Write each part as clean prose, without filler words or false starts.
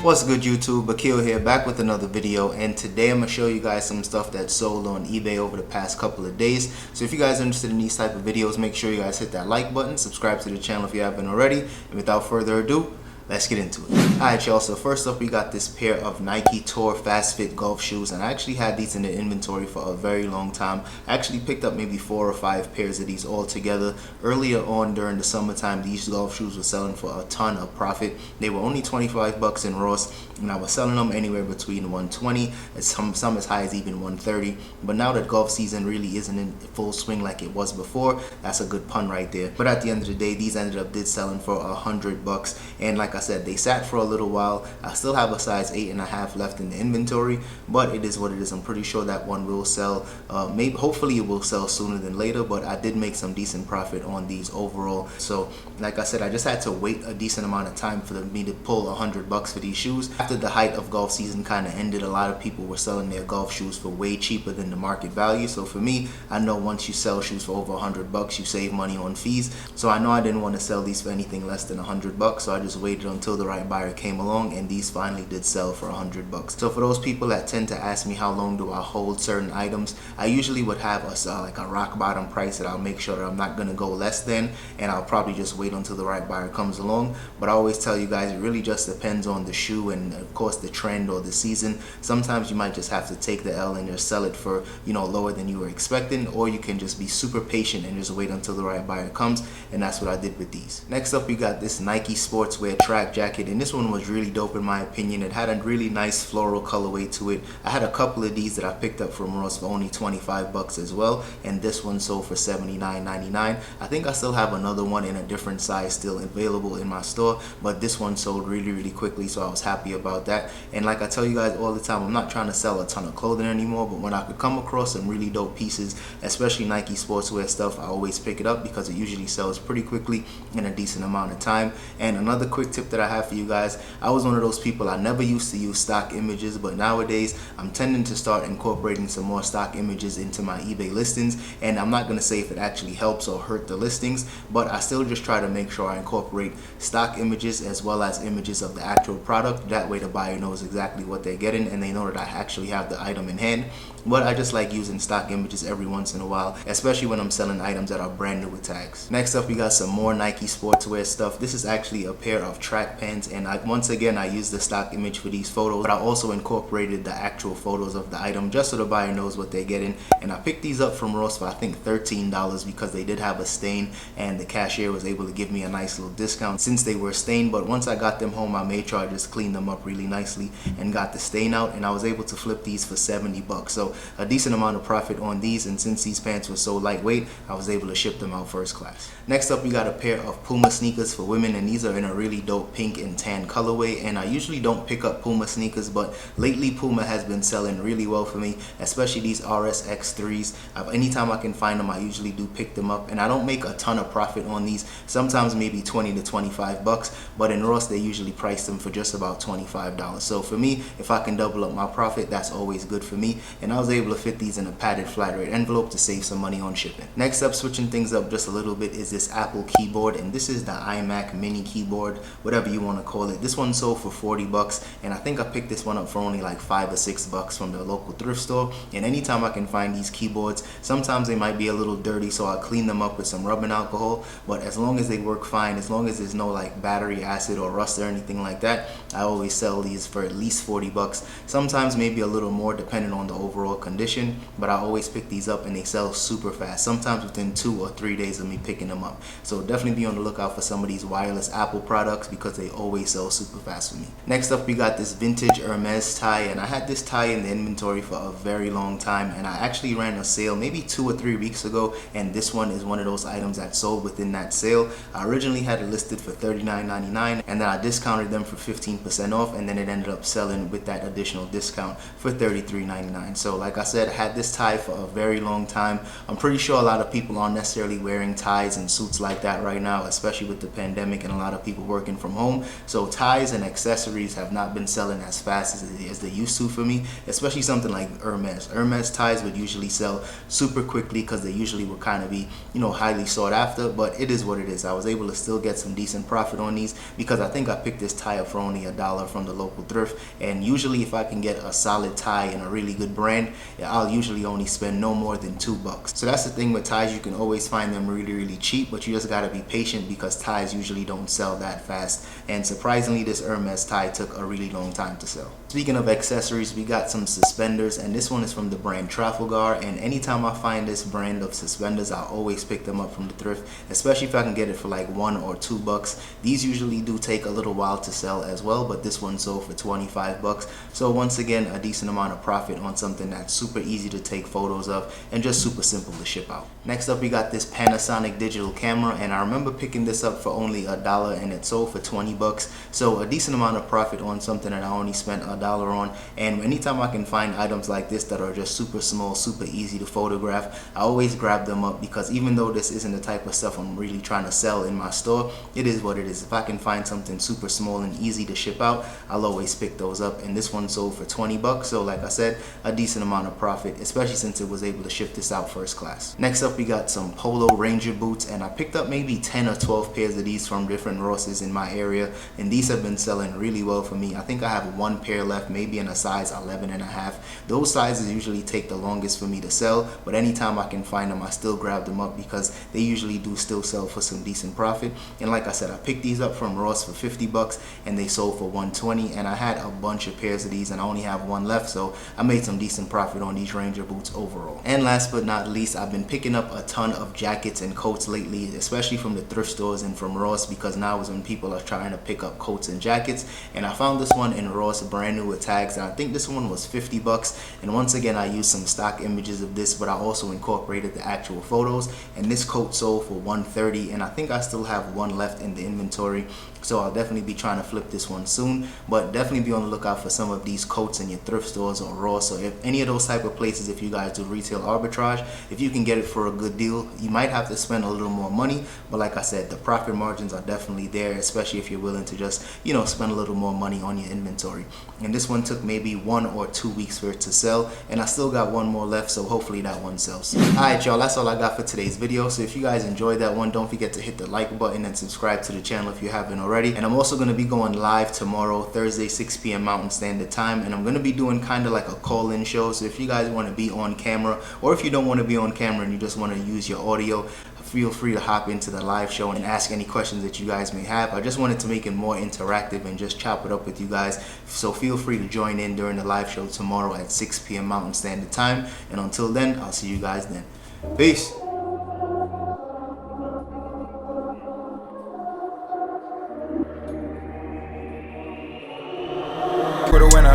What's good, YouTube? Akil here, back with another video, and today I'm going to show you guys some stuff that sold on eBay over the past couple of days. So if you guys are interested in these type of videos, make sure you guys hit that like button, subscribe to the channel if you haven't already, and without further ado, let's get into it. Alright y'all, so first up we got this pair of Nike Tour Fast Fit golf shoes, and I actually had these in the inventory for a very long time. I actually picked up maybe 4 or 5 pairs of these all together. Earlier on during the summertime, these golf shoes were selling for a ton of profit. They were only 25 bucks in Ross, and I was selling them anywhere between 120 and some as high as even 130. But now that golf season really isn't in full swing like it was before, that's a good pun right there. But at the end of the day, these ended up selling for 100 bucks, and like I said, they sat for a little while. I still have a size 8.5 left in the inventory, but it is what it is. I'm pretty sure that one will sell. Hopefully it will sell sooner than later, but I did make some decent profit on these overall. So like I said, I just had to wait a decent amount of time for me to pull 100 bucks for these shoes. After the height of golf season kind of ended, a lot of people were selling their golf shoes for way cheaper than the market value. So for me, I know once you sell shoes for over 100 bucks, you save money on fees. So I know I didn't want to sell these for anything less than 100 bucks. So I just waited until the right buyer came along, and these finally did sell for 100 bucks. So for those people that tend to ask me how long do I hold certain items, I usually would have like a rock bottom price that I'll make sure that I'm not going to go less than, and I'll probably just wait until the right buyer comes along. But I always tell you guys, it really just depends on the shoe and of course the trend or the season. Sometimes you might just have to take the L and just sell it for, you know, lower than you were expecting, or you can just be super patient and just wait until the right buyer comes, and that's what I did with these. Next up, we got this Nike sportswear track jacket, and this one was really dope in my opinion. It had a really nice floral colorway to it. I had a couple of these that I picked up from Ross for only 25 bucks as well, and this one sold for $79.99. I think I still have another one in a different size still available in my store, but this one sold really quickly, so I was happy about that. And like I tell you guys all the time, I'm not trying to sell a ton of clothing anymore, but when I could come across some really dope pieces, especially Nike sportswear stuff, I always pick it up because it usually sells pretty quickly in a decent amount of time. And another quick tip that I have for you guys, I was one of those people, I never used to use stock images, but nowadays I'm tending to start incorporating some more stock images into my eBay listings. And I'm not going to say if it actually helps or hurt the listings, but I still just try to make sure I incorporate stock images as well as images of the actual product. That way the buyer knows exactly what they're getting and they know that I actually have the item in hand. But I just like using stock images every once in a while, especially when I'm selling items that are brand new with tags. Next up, we got some more Nike sportswear stuff. This is actually a pair of track pants, and once again I used the stock image for these photos, but I also incorporated the actual photos of the item just so the buyer knows what they're getting. And I picked these up from Ross for I think $13 because they did have a stain, and the cashier was able to give me a nice little discount since they were stained. But once I got them home, I made sure I just cleaned them up really nicely and got the stain out, and I was able to flip these for 70 bucks. So a decent amount of profit on these, and since these pants were so lightweight, I was able to ship them out first class. Next up, we got a pair of Puma sneakers for women, and these are in a really dope pink and tan colorway. And I usually don't pick up Puma sneakers, but lately Puma has been selling really well for me, especially these RSX3s. Anytime I can find them, I usually do pick them up, and I don't make a ton of profit on these, sometimes maybe 20 to 25 bucks, but in Ross they usually price them for just about $25. So for me, if I can double up my profit, that's always good for me, and I was able to fit these in a padded flat rate envelope to save some money on shipping. Next up, switching things up just a little bit, is this Apple keyboard, and this is the iMac mini keyboard, whatever you want to call it. This one sold for 40 bucks, and I think I picked this one up for only like 5 or 6 bucks from the local thrift store. And anytime I can find these keyboards, sometimes they might be a little dirty, so I clean them up with some rubbing alcohol, but as long as they work fine, as long as there's no like battery acid or rust or anything like that, I always sell these for at least 40 bucks, sometimes maybe a little more depending on the overall condition. But I always pick these up and they sell super fast, sometimes within 2 or 3 days of me picking them up. So definitely be on the lookout for some of these wireless Apple products because they always sell super fast for me. Next up, we got this vintage Hermes tie, and I had this tie in the inventory for a very long time, and I actually ran a sale maybe 2 or 3 weeks ago, and this one is one of those items that sold within that sale. I originally had it listed for $39.99, and then I discounted them for 15% off, and then it ended up selling with that additional discount for $33.99. So So like I said, I had this tie for a very long time. I'm pretty sure a lot of people aren't necessarily wearing ties and suits like that right now, especially with the pandemic and a lot of people working from home. So ties and accessories have not been selling as fast as they used to for me, especially something like Hermes. Hermes ties would usually sell super quickly because they usually would kind of be, you know, highly sought after, but it is what it is. I was able to still get some decent profit on these because I think I picked this tie up for only $1 from the local thrift, and usually if I can get a solid tie and a really good brand, I'll usually only spend no more than $2. So that's the thing with ties, you can always find them really cheap, but you just got to be patient because ties usually don't sell that fast, and surprisingly this Hermes tie took a really long time to sell. Speaking of accessories, we got some suspenders, and this one is from the brand Trafalgar, and anytime I find this brand of suspenders, I always pick them up from the thrift, especially if I can get it for like $1 or $2. These usually do take a little while to sell as well, but this one sold for $25. So once again, a decent amount of profit on something that's super easy to take photos of and just super simple to ship out. Next up, we got this Panasonic digital camera, and I remember picking this up for only $1 and it sold for $20. So a decent amount of profit on something that I only spent $1 on. And anytime I can find items like this that are just super small, super easy to photograph, I always grab them up, because even though this isn't the type of stuff I'm really trying to sell in my store, it is what it is. If I can find something super small and easy to ship out, I'll always pick those up, and this one sold for $20. So like I said, a decent amount of profit, especially since it was able to ship this out first class. Next up, we got some Polo Ranger boots, and I picked up maybe 10 or 12 pairs of these from different Rosses in my area, and these have been selling really well for me. I think I have one pair left, maybe in a size 11.5. Those sizes usually take the longest for me to sell, but anytime I can find them, I still grab them up because they usually do still sell for some decent profit. And like I said, I picked these up from Ross for $50 and they sold for $120, and I had a bunch of pairs of these and I only have one left, so I made some decent profit on these Ranger boots overall. And last but not least, I've been picking up a ton of jackets and coats lately, especially from the thrift stores and from Ross, because now is when people are trying to pick up coats and jackets. And I found this one in Ross, brand new with tags, and I think this one was $50. And once again, I used some stock images of this, but I also incorporated the actual photos, and this coat sold for $130, and I think I still have one left in the inventory, so I'll definitely be trying to flip this one soon. But definitely be on the lookout for some of these coats in your thrift stores or Ross, or if any of those type of places. If you guys do retail arbitrage, if you can get it for a good deal, you might have to spend a little more money, but like I said, the profit margins are definitely there, especially if you're willing to just, you know, spend a little more money on your inventory. And this one took maybe 1 or 2 weeks for it to sell, and I still got one more left, so hopefully that one sells. Alright y'all, that's all I got for today's video. So if you guys enjoyed that one, don't forget to hit the like button and subscribe to the channel if you haven't already. And I'm also going to be going live tomorrow, Thursday, 6 p.m. Mountain Standard Time, and I'm going to be doing kind of like a call-in show. So if you guys want to be on camera, or if you don't want to be on camera and you just want to use your audio, feel free to hop into the live show and ask any questions that you guys may have. I just wanted to make it more interactive and just chop it up with you guys, so feel free to join in during the live show tomorrow at 6 p.m. Mountain Standard Time. And until then, I'll see you guys then. Peace. For the winner,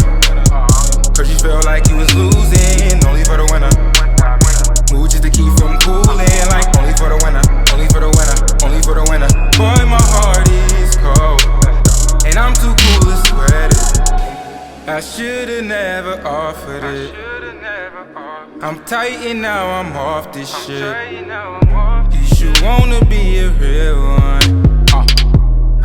cause you felt like you was losing, only for the winner. Move just to keep from cooling, like only for the winner, only for the winner, only for the winner. Boy, my heart is cold, and I'm too cool to sweat it. I should've never offered it. I'm tight and now I'm off this shit. You should wanna be a real one.